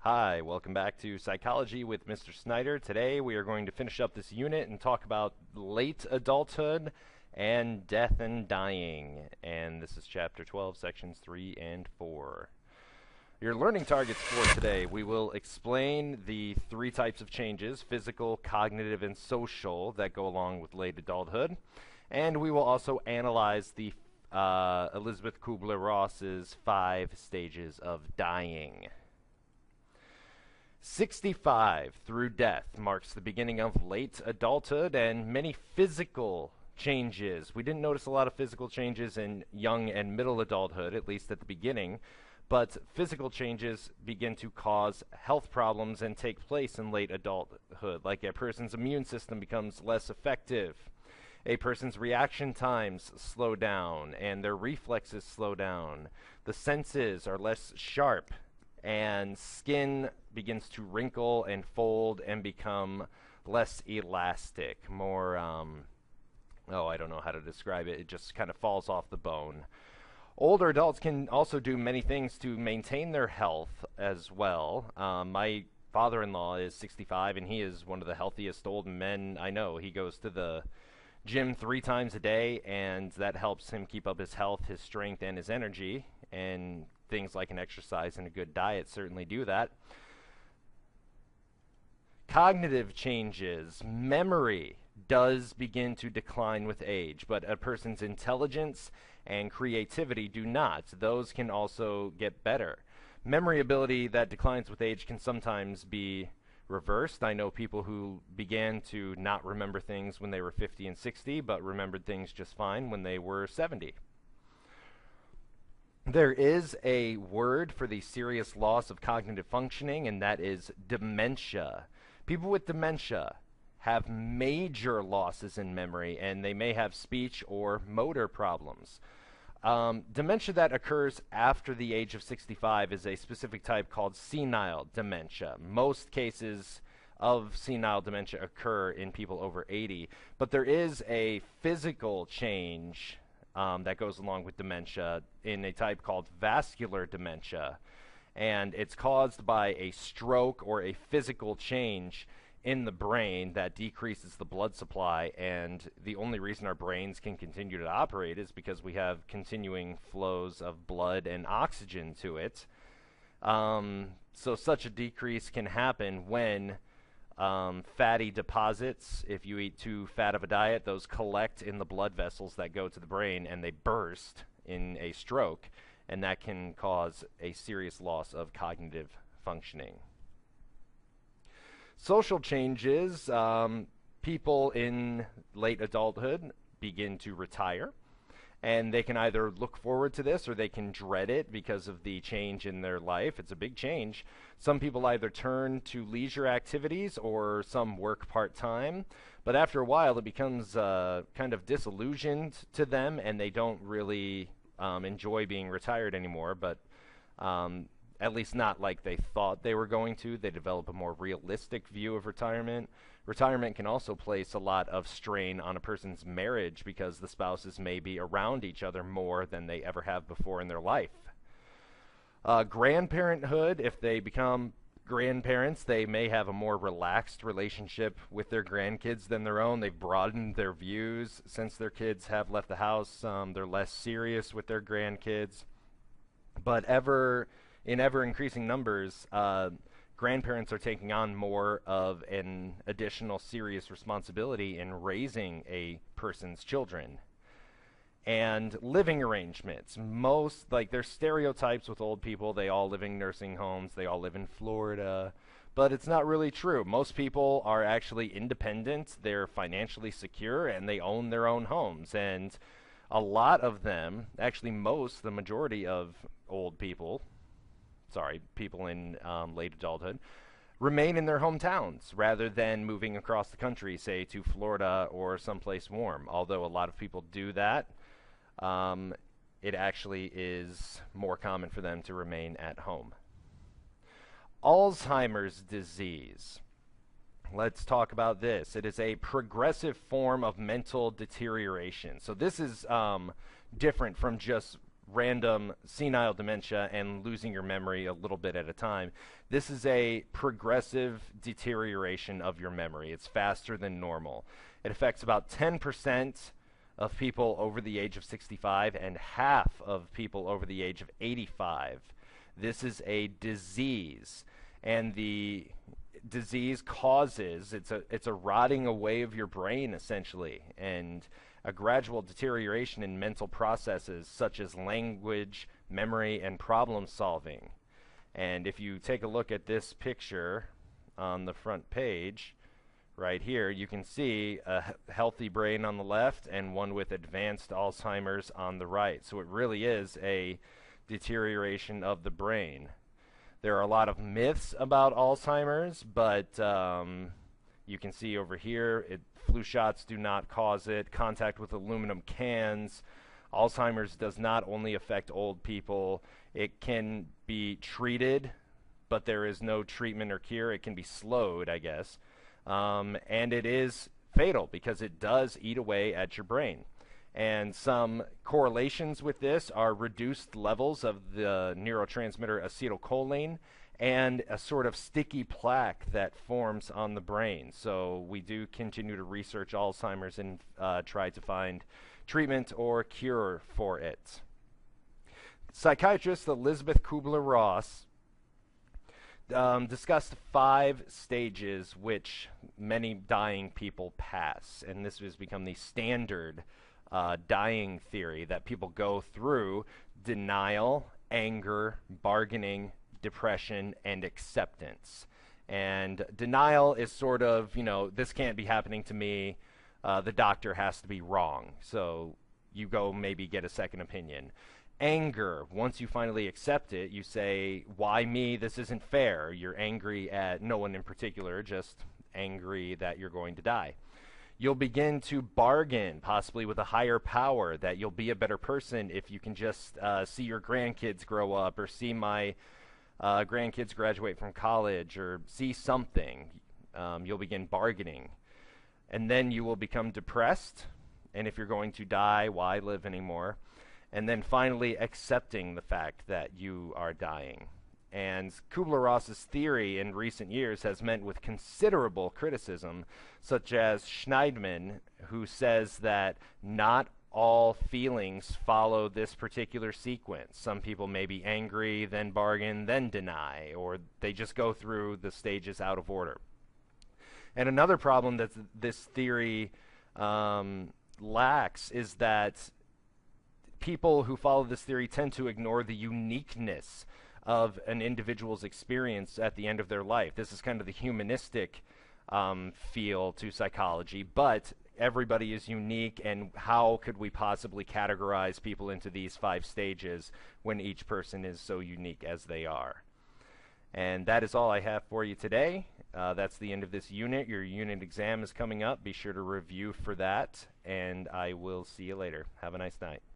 Hi, welcome back to Psychology with Mr. Snyder. Today we are going to finish up this unit and talk about late adulthood and death and dying. And this is Chapter 12, Sections 3 and 4. Your learning targets for today, we will explain the three types of changes, physical, cognitive, and social, that go along with late adulthood. And we will also analyze the Elizabeth Kubler-Ross's 5 stages of dying. 65 through death marks the beginning of late adulthood and many physical changes. We didn't notice a lot of physical changes in young and middle adulthood, at least at the beginning, but physical changes begin to cause health problems and take place in late adulthood, like a person's immune system becomes less effective. A person's reaction times slow down and their reflexes slow down. The senses are less sharp and skin begins to wrinkle and fold and become less elastic, more, I don't know how to describe it. It just kind of falls off the bone. Older adults can also do many things to maintain their health as well. My father-in-law is 65, and he is one of the healthiest old men I know. He goes to the gym 3 times a day, and that helps him keep up his health, his strength, and his energy, and things like an exercise and a good diet certainly do that. Cognitive changes. Memory does begin to decline with age, but a person's intelligence and creativity do not. Those can also get better. Memory ability that declines with age can sometimes be reversed. I know people who began to not remember things when they were 50 and 60, but remembered things just fine when they were 70. There is a word for the serious loss of cognitive functioning, and that is dementia. People with dementia have major losses in memory, and they may have speech or motor problems. Dementia that occurs after the age of 65 is a specific type called senile dementia. Most cases of senile dementia occur in people over 80, but there is a physical change that goes along with dementia in a type called vascular dementia, and it's caused by a stroke or a physical change in the brain that decreases the blood supply, and the only reason our brains can continue to operate is because we have continuing flows of blood and oxygen to it. So such a decrease can happen when fatty deposits, if you eat too fat of a diet, those collect in the blood vessels that go to the brain and they burst in a stroke, and that can cause a serious loss of cognitive functioning. Social changes. People in late adulthood begin to retire, and they can either look forward to this or they can dread it because of the change in their life. It's a big change. Some people either turn to leisure activities or some work part-time, but after a while it becomes kind of disillusioned to them, and they don't really enjoy being retired anymore, but at least not like they thought they were going to. They develop a more realistic view of retirement. Retirement can also place a lot of strain on a person's marriage because the spouses may be around each other more than they ever have before in their life. Grandparenthood, if they become grandparents, they may have a more relaxed relationship with their grandkids than their own. They've broadened their views since their kids have left the house. They're less serious with their grandkids. But in ever increasing numbers, grandparents are taking on more of an additional serious responsibility in raising a person's children. And living arrangements. There's stereotypes with old people. They all live in nursing homes. They all live in Florida. But it's not really true. Most people are actually independent. They're financially secure, and they own their own homes. And a lot of them, actually the majority of old people, people in late adulthood, remain in their hometowns rather than moving across the country, say to Florida or someplace warm. Although a lot of people do that, it actually is more common for them to remain at home. Alzheimer's disease. Let's talk about this. It is a progressive form of mental deterioration. So this is different from just random senile dementia and losing your memory a little bit at a time. This is a progressive deterioration of your memory. It's faster than normal. It affects about 10% of people over the age of 65 and half of people over the age of 85. This is a disease, and the disease causes it's a rotting away of your brain essentially, and a gradual deterioration in mental processes such as language, memory, and problem solving. And if you take a look at this picture on the front page right here, you can see a healthy brain on the left and one with advanced Alzheimer's on the right. So it really is a deterioration of the brain. There are a lot of myths about Alzheimer's, but you can see over here, flu shots do not cause it. Contact with aluminum cans. Alzheimer's does not only affect old people. It can be treated, but there is no treatment or cure. It can be slowed, I guess. And it is fatal because it does eat away at your brain. And some correlations with this are reduced levels of the neurotransmitter acetylcholine and a sort of sticky plaque that forms on the brain. So we do continue to research Alzheimer's and try to find treatment or cure for it. Psychiatrist Elizabeth Kubler-Ross discussed 5 stages which many dying people pass, and this has become the standard dying theory that people go through: denial, anger, bargaining, depression, and acceptance. And denial is sort of, this can't be happening to me, the doctor has to be wrong. So you go maybe get a second opinion. Anger, once you finally accept it, you say, why me? This isn't fair. You're angry at no one in particular, just angry that you're going to die. You'll begin to bargain, possibly with a higher power, that you'll be a better person if you can just see your grandkids grow up, or see my grandkids graduate from college, or see something. You'll begin bargaining. And then you will become depressed, and if you're going to die, why live anymore? And then finally accepting the fact that you are dying. And Kubler-Ross's theory in recent years has met with considerable criticism, such as Schneidman, who says that not all feelings follow this particular sequence. Some people may be angry, then bargain, then deny, or they just go through the stages out of order. And another problem that this theory lacks is that people who follow this theory tend to ignore the uniqueness of an individual's experience at the end of their life. This is kind of the humanistic feel to psychology, but everybody is unique, and how could we possibly categorize people into these 5 stages when each person is so unique as they are? And that is all I have for you today. That's the end of this unit. Your unit exam is coming up. Be sure to review for that, and I will see you later. Have a nice night.